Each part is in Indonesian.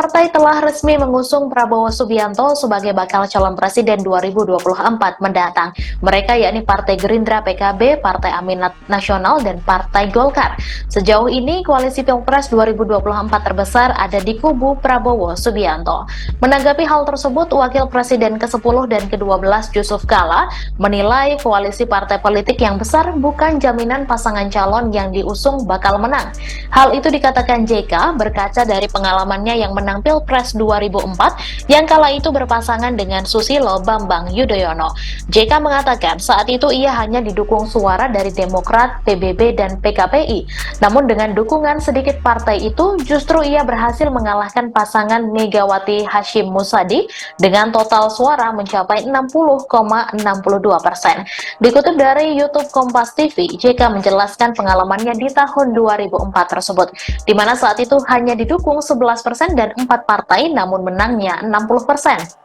partai telah resmi mengusung Prabowo Subianto sebagai bakal calon presiden 2024 mendatang. Mereka yakni Partai Gerindra, PKB, Partai Amanat Nasional, dan Partai Golkar. Sejauh ini, koalisi Pilpres 2024 terbesar ada di kubu Prabowo Subianto. Menanggapi hal tersebut, Wakil Presiden ke-10 dan ke-12 Yusuf Kala menilai koalisi partai politik yang besar bukan jaminan pasangan calon yang diusung bakal menang. Hal itu dikatakan JK berkaca dari pengalamannya yang menang Pilpres 2004 yang kala itu berpasangan dengan Susilo Bambang Yudhoyono. JK mengatakan saat itu ia hanya didukung suara dari Demokrat, PBB, dan PKPI. Namun dengan dukungan sedikit partai itu justru ia berhasil mengalahkan pasangan Megawati Hashim Musadi dengan total suara mencapai 60,62%. Dikutip dari YouTube Kompas TV, JK menjelaskan pengalamannya di tahun 2004 tersebut, di mana saat itu hanya didukung 11% dan 4 partai namun menangnya 60%.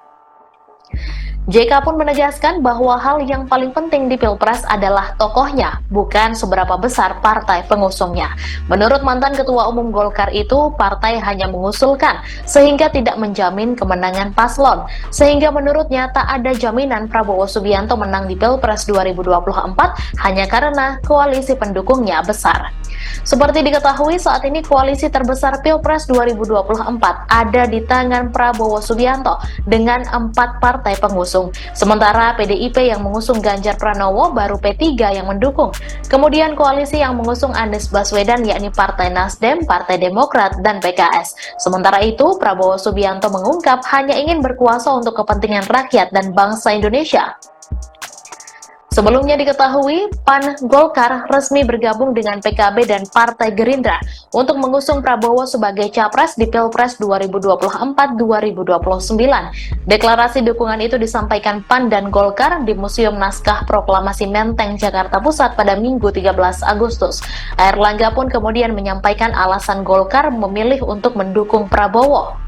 JK pun menegaskan bahwa hal yang paling penting di Pilpres adalah tokohnya, bukan seberapa besar partai pengusungnya. Menurut mantan Ketua Umum Golkar itu, partai hanya mengusulkan, sehingga tidak menjamin kemenangan paslon. Sehingga menurutnya tak ada jaminan Prabowo Subianto menang di Pilpres 2024 hanya karena koalisi pendukungnya besar. Seperti diketahui, saat ini koalisi terbesar Pilpres 2024 ada di tangan Prabowo Subianto dengan 4 partai pengusung. Sementara PDIP yang mengusung Ganjar Pranowo baru P3 yang mendukung. Kemudian koalisi yang mengusung Anies Baswedan yakni Partai Nasdem, Partai Demokrat, dan PKS. Sementara itu, Prabowo Subianto mengungkap hanya ingin berkuasa untuk kepentingan rakyat dan bangsa Indonesia. Sebelumnya diketahui, PAN Golkar resmi bergabung dengan PKB dan Partai Gerindra untuk mengusung Prabowo sebagai capres di Pilpres 2024-2029. Deklarasi dukungan itu disampaikan PAN dan Golkar di Museum Naskah Proklamasi Menteng, Jakarta Pusat pada Minggu 13 Agustus. Airlangga pun kemudian menyampaikan alasan Golkar memilih untuk mendukung Prabowo.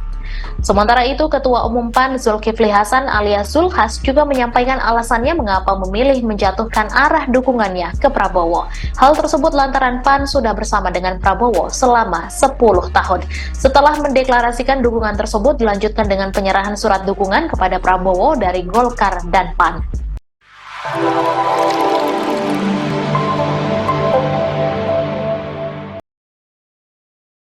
Sementara itu, Ketua Umum PAN Zulkifli Hasan alias Zulhas juga menyampaikan alasannya mengapa memilih menjatuhkan arah dukungannya ke Prabowo. Hal tersebut lantaran PAN sudah bersama dengan Prabowo selama 10 tahun. Setelah mendeklarasikan dukungan tersebut, dilanjutkan dengan penyerahan surat dukungan kepada Prabowo dari Golkar dan PAN.